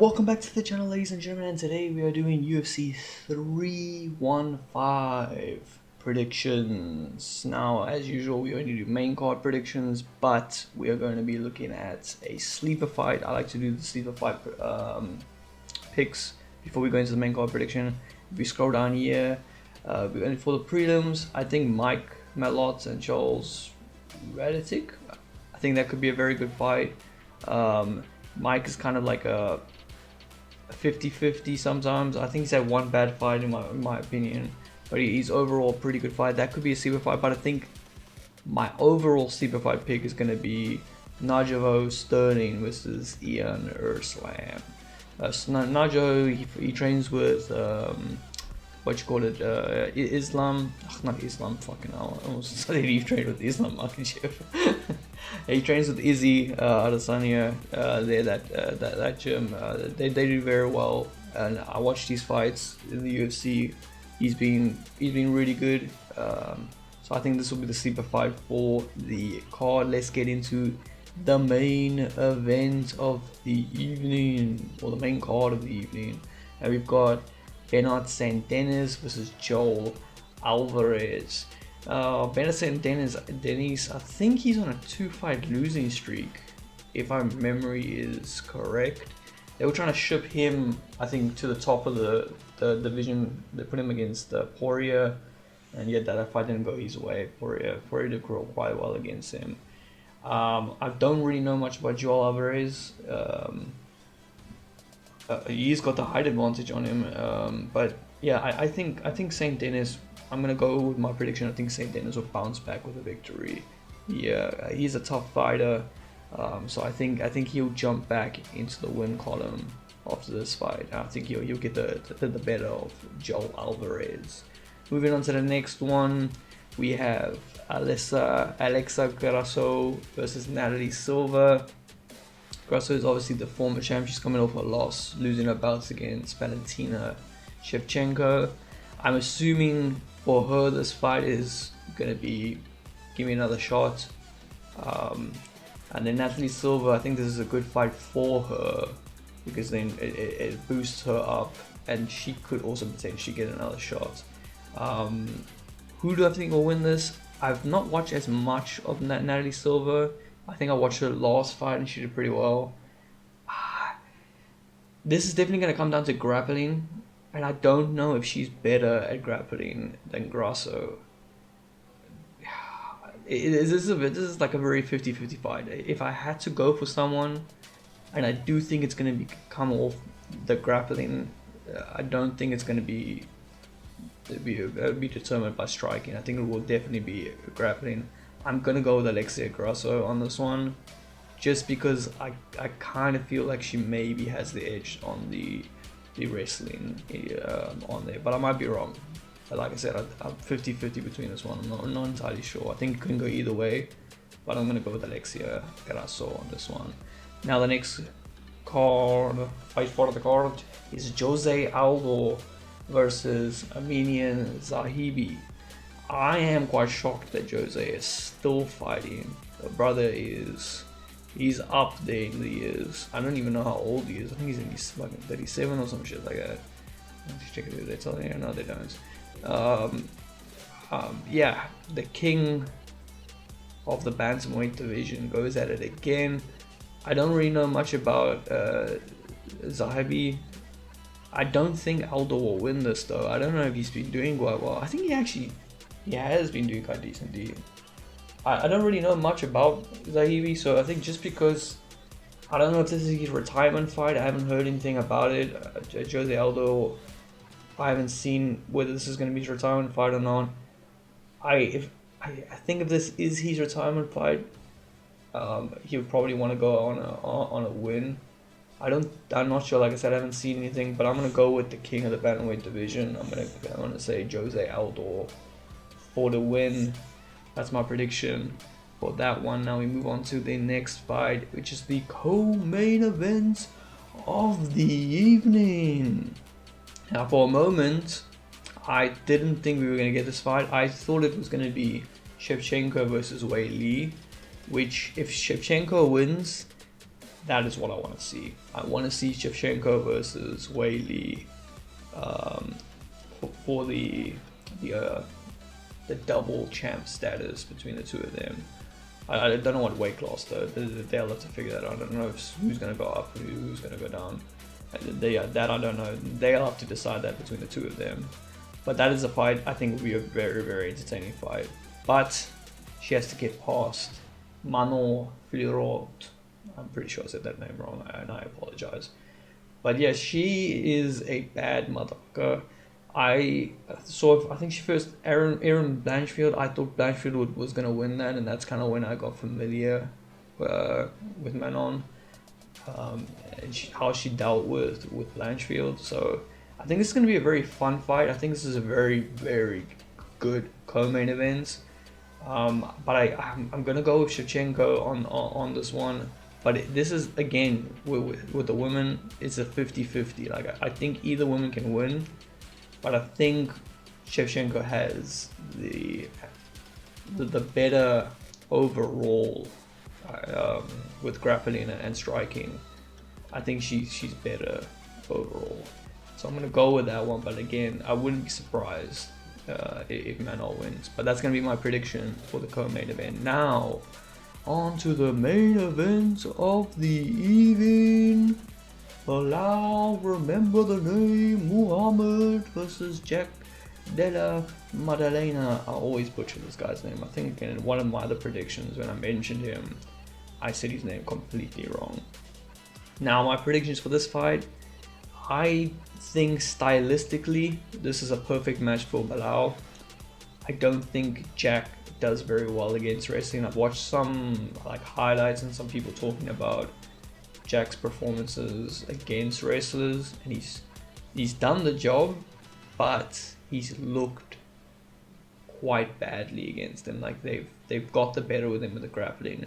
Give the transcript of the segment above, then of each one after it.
Welcome back to the channel, ladies and gentlemen, and today we are doing UFC 315 predictions. Now, as usual, we only do main card predictions, but we are going to be looking at a sleeper fight. I like to do the sleeper fight picks before we go into the main card prediction. If we scroll down here, for the prelims, I think Mike Malott and Charles Raditic, I think that could be a very good fight. Mike is kind of like a 50-50 sometimes. I think he's had one bad fight in my opinion, but he's overall a pretty good fight. That could be a sleeper fight, but I think my overall sleeper fight pick is going to be Najo Sterling versus Ian Erslam. Najo, he trains with Islam. Not Islam, fucking hell. I almost said he trained with Islam Makhachev. He trains with Izzy Adesanya. That gym. They do very well, and I watched these fights in the UFC. He's been really good. So I think this will be the sleeper fight for the card. Let's get into the main event of the evening, or the main card of the evening, and we've got Bernard St-Denis versus Joel Alvarez. Bernard St-Denis, I think he's on a 2-fight losing streak, if my memory is correct. They were trying to ship him, I think, to the top of the division. They put him against Poirier, and yet that fight didn't go his way. Poirier did grow quite well against him. I don't really know much about Joel Alvarez. He's got the height advantage on him, but yeah, I think St-Denis, I'm gonna go with my prediction. I think St-Denis will bounce back with a victory. Yeah, he's a tough fighter, so I think he'll jump back into the win column after this fight. I think he'll get the better of Joel Alvarez. Moving on to the next one, we have Alexa Grasso versus Natalie Silva. Grasso is obviously the former champ. She's coming off a loss, losing her bouts against Valentina Shevchenko. I'm assuming for her this fight is going to be give me another shot. And then Natalie Silva, I think this is a good fight for her, because then it boosts her up and she could also potentially get another shot. Who do I think will win this? I've not watched as much of Natalie Silva. I think I watched her last fight and she did pretty well. This is definitely going to come down to grappling, and I don't know if she's better at grappling than Grasso. This is like a very 50-50 fight. If I had to go for someone, and I do think it's going to come off the grappling, I don't think it's going to be determined by striking. I think it will definitely be grappling. I'm gonna go with Alexia Grasso on this one, just because I kind of feel like she maybe has the edge on the wrestling on there, but I might be wrong. But like I said, I'm 50-50 between this one. I'm not entirely sure. I think it can go either way, but I'm gonna go with Alexia Grasso on this one. Now the next fight for the card is Jose Aldo versus Armenian Zahibi. I am quite shocked that Jose is still fighting. The brother he's up there in the years. I don't even know how old he is. I think he's in his fucking 37 or some shit like that. Let's check it out. They tell me. No, they don't. Yeah, the king of the bantamweight division goes at it again. I don't really know much about Zahabi. I don't think Aldo will win this though. I don't know if he's been doing quite well. I think he has been doing quite decently. I don't really know much about Zahibi, so I think just because I don't know if this is his retirement fight, I haven't heard anything about it. Jose Aldo, I haven't seen whether this is going to be his retirement fight or not. I think if this is his retirement fight, he would probably want to go on a win. I'm not sure. Like I said, I haven't seen anything, but I'm gonna go with the king of the bantamweight division. I'm gonna say Jose Aldo for the win. That's my prediction for that one. Now we move on to the next fight, which is the co-main event of the evening. Now, for a moment, I didn't think we were gonna get this fight. I thought it was gonna be Shevchenko versus Wei Li, which if Shevchenko wins, that is what I want to see. I want to see Shevchenko versus Weili for the double champ status between the two of them. I don't know what weight class though. They'll have to figure that out. I don't know who's going to go up, who's going to go down. That I don't know. They'll have to decide that between the two of them. But that is a fight I think will be a very, very entertaining fight. But she has to get past Mano Filirot. I'm pretty sure I said that name wrong, and I apologize. But yeah, she is a bad motherfucker. I think she first Erin Blanchfield. I thought Blanchfield was gonna win that, and that's kind of when I got familiar with Manon, and how she dealt with Blanchfield. So I think this is gonna be a very fun fight. I think this is a very, very good co-main event. But I'm gonna go with Shevchenko on this one. But this is, again, with the women, it's a 50-50. Like, I think either woman can win, but I think Shevchenko has the better overall with grappling and striking. I think she's better overall. So I'm gonna go with that one. But again, I wouldn't be surprised if Manon wins. But that's gonna be my prediction for the co-main event. Now, on to the main event of the evening. Allow, remember the name, Muhammad versus Jack Della Maddalena. I always butcher this guy's name. I think in one of my other predictions when I mentioned him, I said his name completely wrong. Now my predictions for this fight, I think stylistically this is a perfect match for Belal. I don't think Jack does very well against wrestling. I've watched some like highlights and some people talking about Jack's performances against wrestlers, and he's done the job, but he's looked quite badly against them. Like they've got the better with him with the grappling,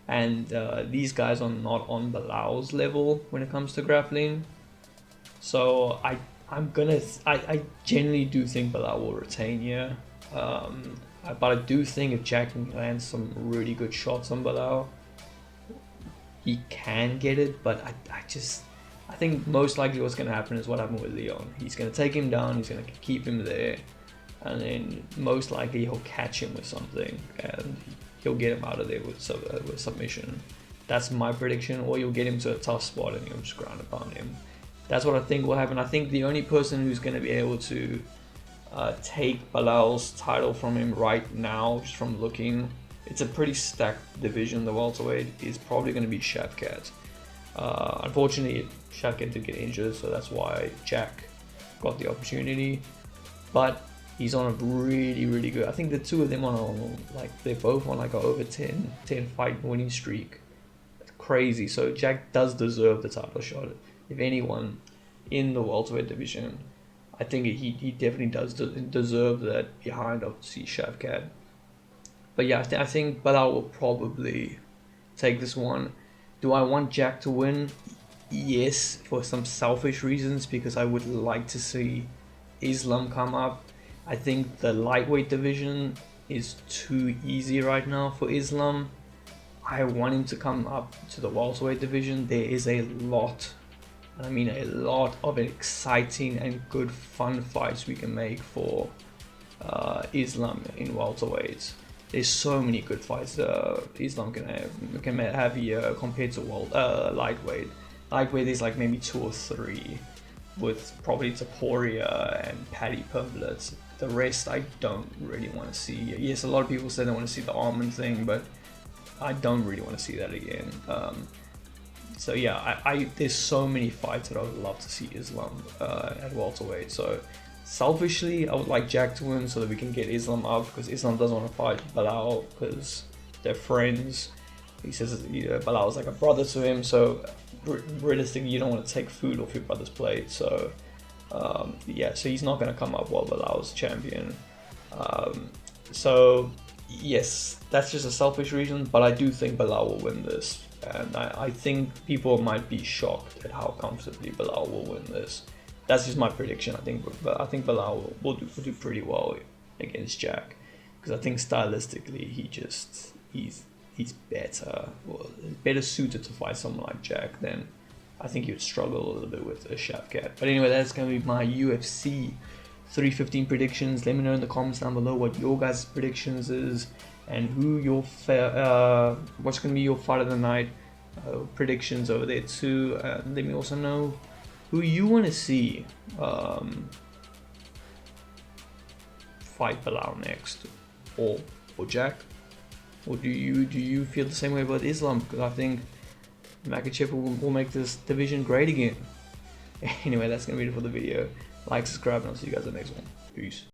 and these guys are not on Belal's level when it comes to grappling. So I genuinely do think Belal will retain here. But I do think if Jack can land some really good shots on Belal, he can get it. But I think most likely what's going to happen is what happened with Leon. He's going to take him down, he's going to keep him there, and then most likely he'll catch him with something and he'll get him out of there with submission. That's my prediction. Or you'll get him to a tough spot and you'll just ground upon him. That's what I think will happen. I think the only person who's going to be able to take Belal's title from him right now, just from looking, it's a pretty stacked division, the welterweight, is probably going to be Shavkat. Unfortunately, Shavkat did get injured, so that's why Jack got the opportunity. But he's on a really, really good, I think the two of them on they're both on like a over 10 fight winning streak. That's crazy. So Jack does deserve the title shot. If anyone in the welterweight division, I think he definitely does deserve that behind obviously Shavkat. But yeah, I think Belal will probably take this one. Do I want Jack to win? Yes, for some selfish reasons, because I would like to see Islam come up. I think the lightweight division is too easy right now for Islam. I want him to come up to the welterweight division. There is a lot, I mean a lot of exciting and good fun fights we can make for Islam in welterweights. There's so many good fights Islam can have here compared to lightweight. Lightweight is like maybe 2 or 3, with probably Taporia and Paddy Pimblett. The rest I don't really want to see. Yes, a lot of people say they want to see the Armand thing, but I don't really want to see that again. So yeah, there's so many fights that I would love to see Islam at welterweight. So selfishly, I would like Jack to win so that we can get Islam up, because Islam doesn't want to fight Belal because they're friends. He says Belal is like a brother to him, so realistically you don't want to take food off your brother's plate. So yeah, so he's not going to come up while Belal is champion. So yes, that's just a selfish reason, but I do think Belal will win this. And I think people might be shocked at how comfortably Belal will win this. That's just my prediction. I think Belal will do pretty well against Jack, because I think stylistically he's he's better suited to fight someone like Jack, then I think he would struggle a little bit with a Shavkat. But anyway, that's going to be my UFC 315 predictions. Let me know in the comments down below what your guys' predictions is, and who your what's going to be your fight of the night predictions over there too. Let me also know who you want to see fight Bilal next, or Jack, or do you feel the same way about Islam? Because I think Makhachev will make this division great again. Anyway, that's gonna be it for the video. Like, subscribe, and I'll see you guys in the next one. Peace.